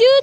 2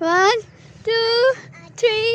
1 2 3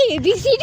ABCD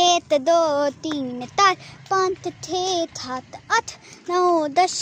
1 2 3 4 5 6 7 8 9 10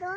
2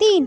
3.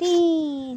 3.